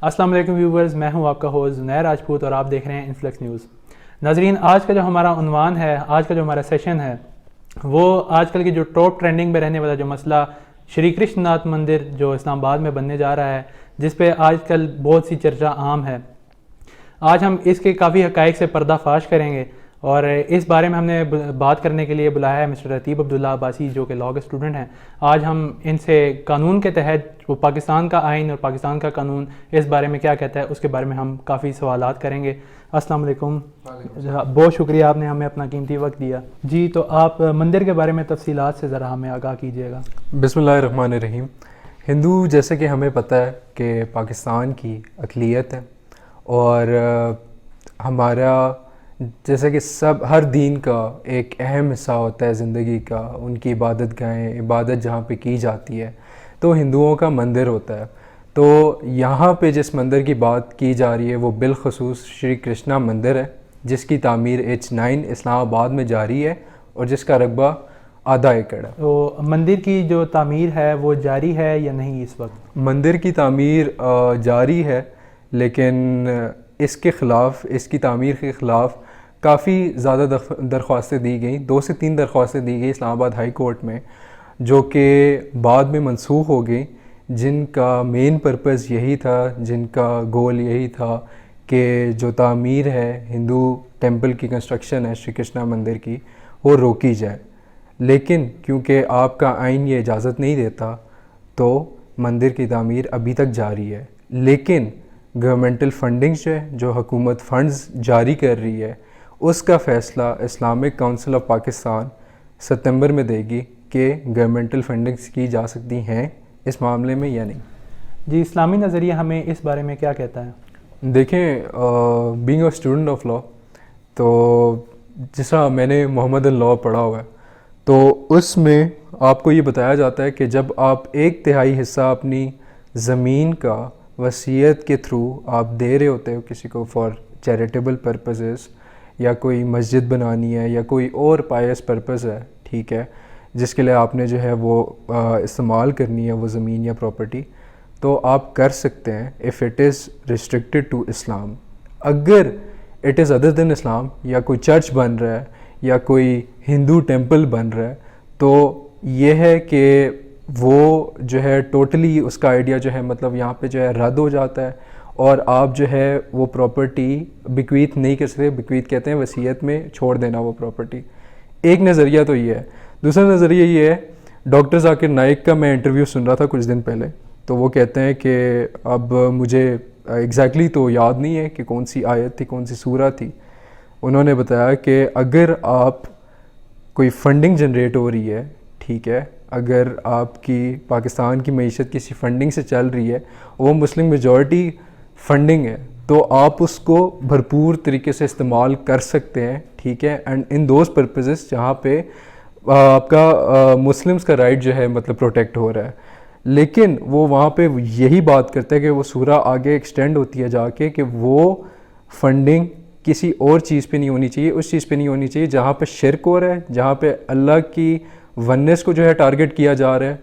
السلام علیکم ویورز، میں ہوں آپ کا ہوسٹ زنیر راجپوت اور آپ دیکھ رہے ہیں انفلیکس نیوز۔ ناظرین، آج کا جو ہمارا عنوان ہے، آج کا جو ہمارا سیشن ہے، وہ آج کل کی جو ٹاپ ٹرینڈنگ میں رہنے والا جو مسئلہ شری کرشن ناتھ مندر جو اسلام آباد میں بننے جا رہا ہے، جس پہ آج کل بہت سی چرچا عام ہے، آج ہم اس کے کافی حقائق سے پردہ فاش کریں گے۔ اور اس بارے میں ہم نے بات کرنے کے لیے بلایا ہے مسٹر رتیب عبداللہ عباسی، جو کہ لاء کے اسٹوڈنٹ ہیں۔ آج ہم ان سے قانون کے تحت وہ پاکستان کا آئین اور پاکستان کا قانون اس بارے میں کیا کہتا ہے، اس کے بارے میں ہم کافی سوالات کریں گے۔ السلام علیکم، بہت شکریہ آپ نے ہمیں اپنا قیمتی وقت دیا۔ جی، تو آپ مندر کے بارے میں تفصیلات سے ذرا ہمیں آگاہ کیجیے گا۔ بسم اللہ الرحمن الرحیم۔ ہندو جیسے کہ ہمیں پتہ ہے کہ پاکستان کی اقلیت ہے، اور ہمارا جیسے کہ ہر دین کا ایک اہم حصہ ہوتا ہے زندگی کا، ان کی عبادت گاہیں، عبادت جہاں پہ کی جاتی ہے، تو ہندوؤں کا مندر ہوتا ہے۔ تو یہاں پہ جس مندر کی بات کی جا رہی ہے وہ بالخصوص شری کرشنا مندر ہے، جس کی تعمیر H9 اسلام آباد میں جاری ہے اور جس کا رقبہ آدھا ایکڑ ہے۔ تو مندر کی جو تعمیر ہے وہ جاری ہے یا نہیں اس وقت؟ مندر کی تعمیر جاری ہے، لیکن اس کے خلاف، اس کی تعمیر کے خلاف کافی زیادہ درخواستیں دی گئیں، 2 سے 3 درخواستیں دی گئی اسلام آباد ہائی کورٹ میں، جو کہ بعد میں منسوخ ہو گئی، جن کا مین پرپز یہی تھا، جن کا گول یہی تھا کہ جو تعمیر ہے ہندو ٹیمپل کی کنسٹرکشن ہے شری کرشنا مندر کی، وہ روکی جائے۔ لیکن کیونکہ آپ کا آئین یہ اجازت نہیں دیتا، تو مندر کی تعمیر ابھی تک جاری ہے۔ لیکن گورنمنٹل فنڈنگ جو حکومت فنڈز جاری کر رہی ہے، اس کا فیصلہ اسلامک کونسل آف پاکستان ستمبر میں دے گی کہ گورنمنٹل فنڈنگز کی جا سکتی ہیں اس معاملے میں یا نہیں۔ جی، اسلامی نظریہ ہمیں اس بارے میں کیا کہتا ہے؟ دیکھیں، being a student of law, تو جیسا میں نے محمد لاء پڑھا ہوا ہے، تو اس میں آپ کو یہ بتایا جاتا ہے کہ جب آپ 1/3 حصہ اپنی زمین کا وصیت کے تھرو آپ دے رہے ہوتے ہو کسی کو فار چیریٹیبل پرپزز، یا کوئی مسجد بنانی ہے یا کوئی اور پائس پرپز ہے، ٹھیک ہے، جس کے لیے آپ نے جو ہے وہ استعمال کرنی ہے وہ زمین یا پراپرٹی، تو آپ کر سکتے ہیں if it is restricted to Islam. اگر اٹ از ادر دین اسلام، یا کوئی چرچ بن رہا ہے یا کوئی ہندو ٹیمپل بن رہا ہے، تو یہ ہے کہ وہ جو ہے ٹوٹلی اس کا آئیڈیا جو ہے مطلب یہاں پہ جو ہے رد ہو جاتا ہے، اور آپ جو ہے وہ پراپرٹی بیکویت نہیں کر سکتے۔ بیکویت کہتے ہیں وصیت میں چھوڑ دینا وہ پراپرٹی۔ ایک نظریہ تو یہ ہے۔ دوسرا نظریہ یہ ہے، ڈاکٹر ذاکر نائک کا میں انٹرویو سن رہا تھا کچھ دن پہلے، تو وہ کہتے ہیں کہ اب مجھے ایگزیکٹلی تو یاد نہیں ہے کہ کون سی آیت تھی، کون سی سورہ تھی۔ انہوں نے بتایا کہ اگر آپ کوئی فنڈنگ جنریٹ ہو رہی ہے، ٹھیک ہے، اگر آپ کی پاکستان کی معیشت کسی فنڈنگ سے چل رہی ہے، وہ مسلم میجورٹی فنڈنگ ہے، تو آپ اس کو بھرپور طریقے سے استعمال کر سکتے ہیں، ٹھیک ہے، اینڈ ان دوز پرپزز جہاں پہ آپ کا مسلمز کا رائٹ جو ہے مطلب پروٹیکٹ ہو رہا ہے۔ لیکن وہ وہاں پہ یہی بات کرتا ہے کہ وہ سورہ آگے ایکسٹینڈ ہوتی ہے جا کے کہ وہ فنڈنگ کسی اور چیز پہ نہیں ہونی چاہیے، اس چیز پہ نہیں ہونی چاہیے جہاں پہ شرک ہو رہا ہے، جہاں پہ اللہ کی ونس کو جو ہے ٹارگٹ کیا جا رہا ہے،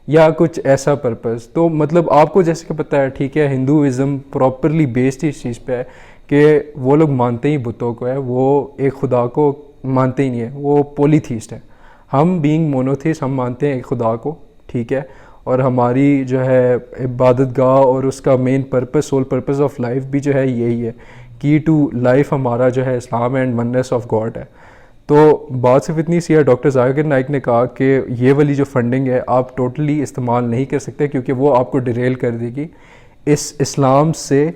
یا کچھ ایسا پرپز۔ تو مطلب آپ کو جیسے کہ پتہ ہے، ٹھیک ہے، ہندوازم پراپرلی بیسڈ اس چیز پہ ہے کہ وہ لوگ مانتے ہی بتوں کو ہے، وہ ایک خدا کو مانتے ہی نہیں ہے، وہ پولیتھیسٹ ہے۔ ہم بینگ مونوتھیسٹ، ہم مانتے ہیں ایک خدا کو، ٹھیک ہے، اور ہماری جو ہے عبادت گاہ اور اس کا main purpose, sole purpose of life بھی جو ہے یہی ہے، کی ٹو لائف ہمارا جو ہے اسلام اینڈ ونس آف گاڈ ہے۔ تو بات صرف اتنی سی ہے، ڈاکٹر ذاکر نائک نے کہا کہ یہ والی جو فنڈنگ ہے آپ ٹوٹلی استعمال نہیں کر سکتے، کیونکہ وہ آپ کو ڈیریل کر دے گی اس اسلام سے،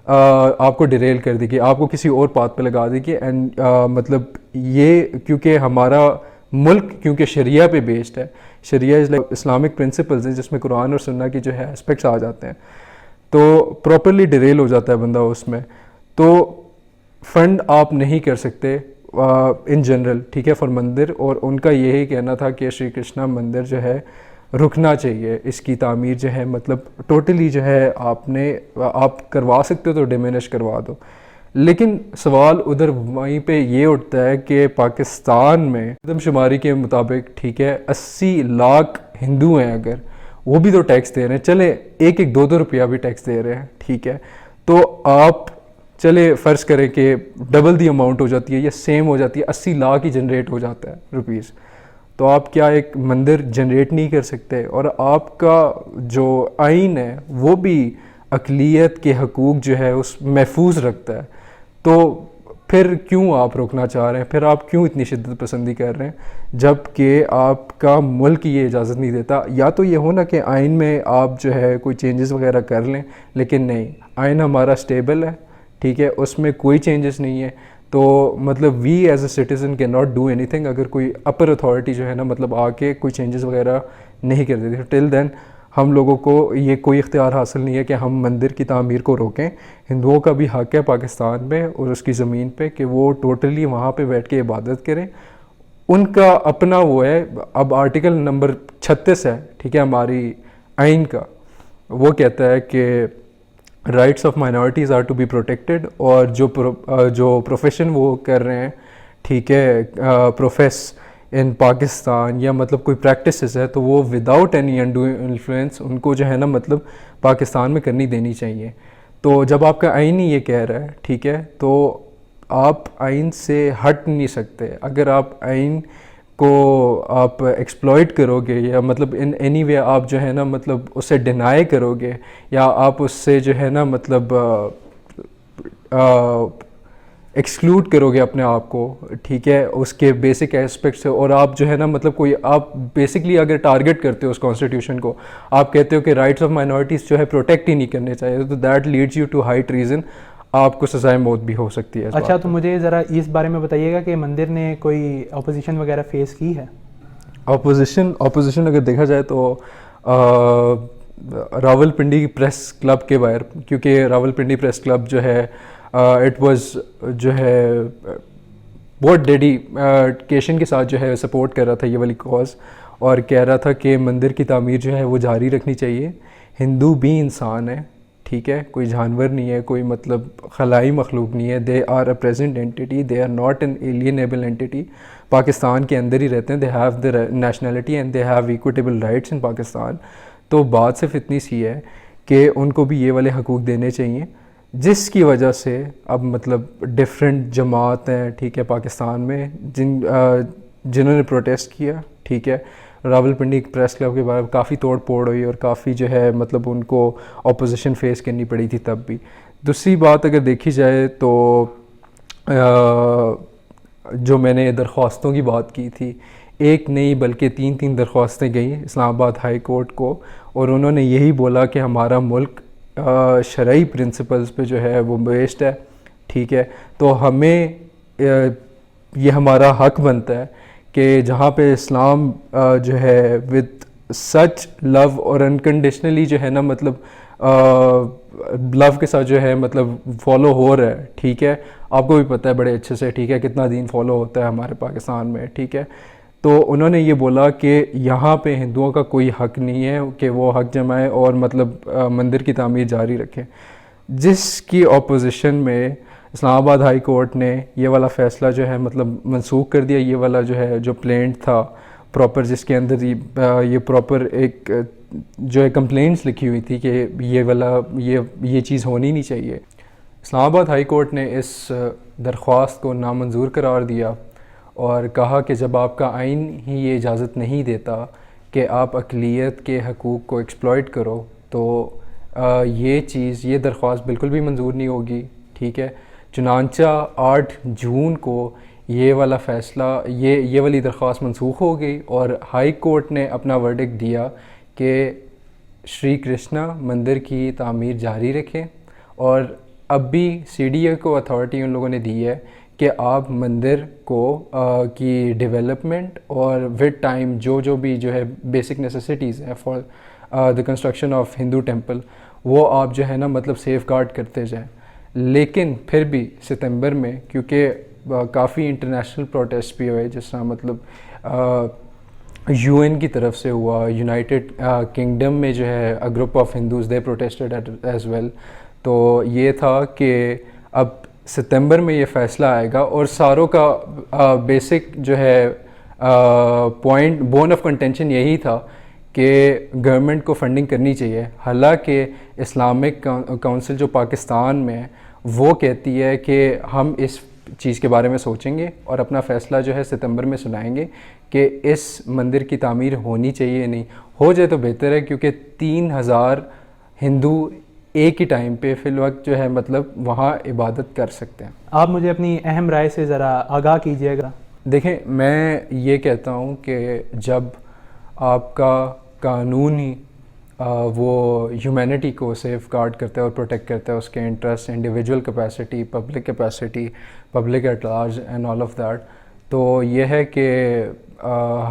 آپ کو ڈیریل کر دے گی، آپ کو کسی اور پاتھ پہ لگا دے گی۔ اینڈ مطلب یہ کیونکہ ہمارا ملک کیونکہ شریعہ پہ بیسڈ ہے، شریعہ از لائک اسلامک پرنسپلز ہیں جس میں قرآن اور سنہ کی جو ہے اسپیکٹس آ جاتے ہیں، تو پراپرلی ڈیریل ہو جاتا ہے بندہ اس میں۔ تو فنڈ آپ نہیں کر سکتے ان جنرل، ٹھیک ہے، فار مندر، اور ان کا یہی کہنا تھا کہ شری کرشنا مندر جو ہے رکنا چاہیے، اس کی تعمیر جو ہے مطلب ٹوٹلی جو ہے آپ کروا سکتے ہو تو ڈیمینش کروا دو۔ لیکن سوال ادھر وہیں پہ یہ اٹھتا ہے کہ پاکستان میں مردم شماری کے مطابق، ٹھیک ہے، 80 لاکھ ہندو ہیں، اگر وہ بھی تو ٹیکس دے رہے ہیں, چلے 1-2 روپیہ بھی ٹیکس دے رہے ہیں, ٹھیک ہے, تو آپ چلے فرض کریں کہ ڈبل دی اماؤنٹ ہو جاتی ہے یا سیم ہو جاتی ہے, 80 لاکھ ہی جنریٹ ہو جاتا ہے روپیز, تو آپ کیا ایک مندر جنریٹ نہیں کر سکتے؟ اور آپ کا جو آئین ہے وہ بھی اقلیت کے حقوق جو ہے اس محفوظ رکھتا ہے, تو پھر کیوں آپ روکنا چاہ رہے ہیں؟ پھر آپ کیوں اتنی شدت پسندی کر رہے ہیں جب کہ آپ کا ملک یہ اجازت نہیں دیتا؟ یا تو یہ ہو نا کہ آئین میں آپ جو ہے کوئی چینجز وغیرہ کر لیں, لیکن نہیں, آئین ہمارا اسٹیبل ہے, ٹھیک ہے, اس میں کوئی چینجز نہیں ہے, تو مطلب we as a citizen can not do anything اگر کوئی اپر اتھارٹی جو ہے نا مطلب آ کے کوئی چینجز وغیرہ نہیں کر دیتی. ٹل دین ہم لوگوں کو یہ کوئی اختیار حاصل نہیں ہے کہ ہم مندر کی تعمیر کو روکیں. ہندوؤں کا بھی حق ہے پاکستان میں اور اس کی زمین پہ کہ وہ ٹوٹلی وہاں پہ بیٹھ کے عبادت کریں, ان کا اپنا وہ ہے. اب آرٹیکل نمبر 36 ہے, ٹھیک ہے, ہماری آئین کا, وہ کہتا ہے کہ rights of minorities are to be protected, اور جو پروفیشن وہ کر رہے ہیں, ٹھیک ہے, پروفیس ان پاکستان یا مطلب کوئی پریکٹسز ہے, تو وہ وداؤٹ اینی انڈو انفلوئنس ان کو جو ہے نا مطلب پاکستان میں کرنی دینی چاہیے. تو جب آپ کا آئین ہی یہ کہہ رہا ہے, ٹھیک ہے, تو آپ آئین سے ہٹ نہیں سکتے. اگر آپ آئین کو آپ ایکسپلائٹ کرو گے یا مطلب ان اینی وے آپ جو ہے نا مطلب اسے ڈینائی کرو گے یا آپ اس سے جو ہے نا مطلب ایکسکلوڈ کرو گے اپنے آپ کو, ٹھیک ہے, اس کے بیسک ایسپیکٹ سے, اور آپ جو ہے نا مطلب کوئی آپ بیسکلی اگر ٹارگٹ کرتے ہو اس کانسٹیٹیوشن کو, آپ کہتے ہو کہ رائٹس آف مائنورٹیز جو ہے پروٹیکٹ ہی نہیں کرنے چاہیے, تو that leads you to high treason, آپ کو سزائے موت بھی ہو سکتی ہے. اچھا, تو مجھے ذرا اس بارے میں بتائیے گا کہ مندر نے کوئی اپوزیشن وغیرہ فیس کی ہے؟ اپوزیشن اگر دیکھا جائے تو راول پنڈی پریس کلب کے باہر, کیونکہ راول پنڈی پریس کلب جو ہے اٹ واز جو ہے بہت ڈیڈیکیشن کے ساتھ جو ہے سپورٹ کر رہا تھا یہ والی کاز, اور کہہ رہا تھا کہ مندر کی تعمیر جو ہے وہ جاری رکھنی چاہیے. ہندو بھی انسان ہے, ٹھیک ہے, کوئی جانور نہیں ہے, کوئی مطلب خلائی مخلوق نہیں ہے. They are a present entity, they are not an alienable entity. Pakistan کے اندر ہی رہتے ہیں, they have the nationality and they have equitable rights in Pakistan. تو بات صرف اتنی سی ہے کہ ان کو بھی یہ والے حقوق دینے چاہیے, جس کی وجہ سے اب مطلب ڈفرینٹ جماعت ہیں, ٹھیک ہے, پاکستان میں جنہوں نے پروٹیسٹ کیا, ٹھیک ہے. راول پنڈی پریس کلب کے بارے میں کافی توڑ پھوڑ ہوئی اور کافی جو ہے مطلب ان کو اپوزیشن فیس کرنی پڑی تھی تب بھی. دوسری بات اگر دیکھی جائے تو جو میں نے درخواستوں کی بات کی تھی, ایک نہیں بلکہ 3 درخواستیں گئیں اسلام آباد ہائی کورٹ کو, اور انہوں نے یہی بولا کہ ہمارا ملک شرعی پرنسپلز پہ جو ہے وہ بیسڈ ہے, ٹھیک ہے. تو ہمیں یہ ہمارا حق بنتا ہے کہ جہاں پہ اسلام جو ہے ود سچ لو اور انکنڈیشنلی جو ہے نا مطلب لو کے ساتھ جو ہے مطلب فالو ہو رہا ہے, ٹھیک ہے, آپ کو بھی پتہ ہے بڑے اچھے سے, ٹھیک ہے, کتنا دین فالو ہوتا ہے ہمارے پاکستان میں, ٹھیک ہے. تو انہوں نے یہ بولا کہ یہاں پہ ہندوؤں کا کوئی حق نہیں ہے کہ وہ حق جمائیں اور مطلب مندر کی تعمیر جاری رکھیں, جس کی اپوزیشن میں اسلام آباد ہائی کورٹ نے یہ والا فیصلہ جو ہے مطلب منسوخ کر دیا. یہ والا جو ہے جو پلینٹ تھا پراپر, جس کے اندر یہ پراپر ایک جو ہے کمپلینٹس لکھی ہوئی تھی کہ یہ والا یہ چیز ہونی نہیں چاہیے. اسلام آباد ہائی کورٹ نے اس درخواست کو نامنظور قرار دیا اور کہا کہ جب آپ کا آئین ہی یہ اجازت نہیں دیتا کہ آپ اقلیت کے حقوق کو ایکسپلائٹ کرو, تو یہ درخواست بالکل بھی منظور نہیں ہوگی, ٹھیک ہے. چنانچہ 8 جون کو یہ والا فیصلہ یہ والی درخواست منسوخ ہو گئی اور ہائی کورٹ نے اپنا ورڈکٹ دیا کہ شری کرشنا مندر کی تعمیر جاری رکھیں. اور اب بھی سی ڈی اے کو اتھارٹی ان لوگوں نے دی ہے کہ آپ مندر کو کی ڈیولپمنٹ اور ود ٹائم جو بھی جو ہے بیسک نیسیسٹیز ہیں for the construction of Hindu temple, وہ آپ جو ہے نا مطلب سیف گارڈ کرتے جائیں. لیکن پھر بھی ستمبر میں کیونکہ کافی انٹرنیشنل پروٹیسٹ بھی ہوئے, جس طرح مطلب یو این کی طرف سے ہوا, یونائٹڈ کنگڈم میں جو ہے group of Hindus they protested as well. تو یہ تھا کہ اب ستمبر میں یہ فیصلہ آئے گا, اور ساروں کا بیسک جو ہے پوائنٹ بون آف کنٹینشن یہی تھا کہ گورنمنٹ کو فنڈنگ کرنی چاہیے، حالانکہ اسلامک کونسل جو پاکستان میں ہے وہ کہتی ہے کہ ہم اس چیز کے بارے میں سوچیں گے اور اپنا فیصلہ جو ہے ستمبر میں سنائیں گے کہ اس مندر کی تعمیر ہونی چاہیے یا نہیں. ہو جائے تو بہتر ہے، کیونکہ 3000 ہندو ایک ہی ٹائم پہ فی الوقت جو ہے مطلب وہاں عبادت کر سکتے ہیں. آپ مجھے اپنی اہم رائے سے ذرا آگاہ کیجیے گا. دیکھیں، میں یہ کہتا ہوں کہ جب آپ کا قانون ہی وہ ہیومینٹی کو سیف گارڈ کرتا ہے اور پروٹیکٹ کرتا ہے، اس کے interest, individual capacity, public at large and all of that, تو یہ ہے کہ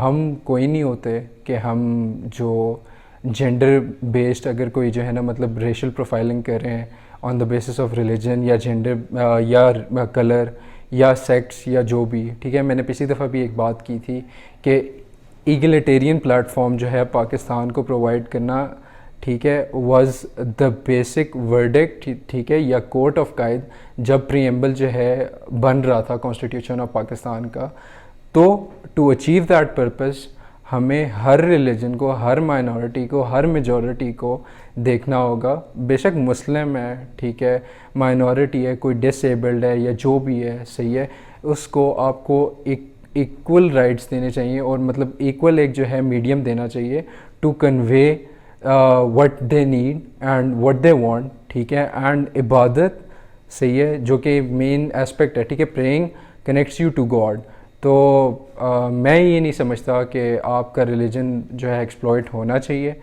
ہم کوئی نہیں ہوتے کہ ہم جو جینڈر بیسڈ اگر کوئی جو ہے نا مطلب ریشل پروفائلنگ کر رہے ہیں آن دا بیسس آف ریلیجن یا جینڈر یا کلر یا سیکس یا جو بھی، ٹھیک ہے. میں نے پچھلی دفعہ بھی ایک بات کی تھی کہ ایگلیٹیرین پلیٹ فارم جو ہے پاکستان کو پرووائڈ کرنا، ٹھیک ہے، واز دا بیسک ورڈکٹ، ٹھیک ہے، یا کورٹ آف قائد جب پریمبل جو ہے بن رہا تھا کانسٹیٹیوشن آف پاکستان کا. تو ٹو اچیو دیٹ پرپز ہمیں ہر ریلیجن کو، ہر مائنورٹی کو، ہر میجورٹی کو دیکھنا ہوگا. بے شک مسلم ہے، ٹھیک ہے، مائنورٹی ہے، کوئی ڈس ایبلڈ ہے یا جو بھی ہے، صحیح ہے، اس کو آپ کو ایکول رائٹس دینے چاہیے اور مطلب ایکول ایک جو ہے میڈیم دینا چاہیے to convey what they need and what they want, ٹھیک ہے. اینڈ عبادت، صحیح ہے، جو کہ مین اسپیکٹ ہے، ٹھیک ہے، praying connects you to God. تو میں یہ نہیں سمجھتا کہ آپ کا ریلیجن جو ہے ایکسپلائٹ ہونا چاہیے،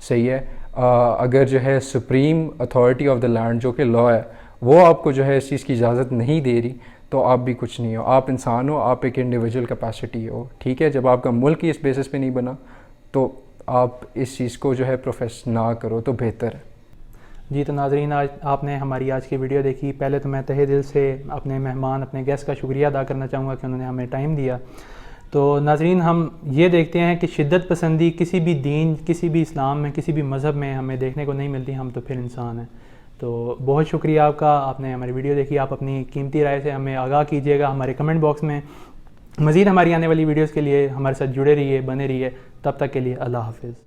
صحیح ہے. اگر جو ہے supreme authority of the land جو کہ لا ہے وہ آپ کو جو ہے اس چیز کی اجازت نہیں دے رہی تو آپ بھی کچھ نہیں ہو. آپ انسان ہو، آپ ایک انڈیویجول کیپیسٹی ہو، ٹھیک ہے. جب آپ کا ملک ہی اس بیسس پہ نہیں بنا تو آپ اس چیز کو جو ہے پروفیس نہ کرو تو بہتر ہے. جی تو ناظرین، آج آپ نے ہماری آج کی ویڈیو دیکھی. پہلے تو میں تہہ دل سے اپنے مہمان، اپنے گیسٹ کا شکریہ ادا کرنا چاہوں گا کہ انہوں نے ہمیں ٹائم دیا. تو ناظرین، ہم یہ دیکھتے ہیں کہ شدت پسندی کسی بھی دین، کسی بھی اسلام میں، کسی بھی مذہب میں ہمیں دیکھنے کو نہیں ملتی. ہم تو پھر انسان ہیں. تو بہت شکریہ آپ کا، آپ نے ہماری ویڈیو دیکھی. آپ اپنی قیمتی رائے سے ہمیں آگاہ کیجیے گا ہمارے کمنٹ باکس میں. مزید ہماری آنے والی ویڈیوز کے لیے ہمارے ساتھ جڑے رہیے، بنے رہیے. تب تک کے لیے اللہ حافظ.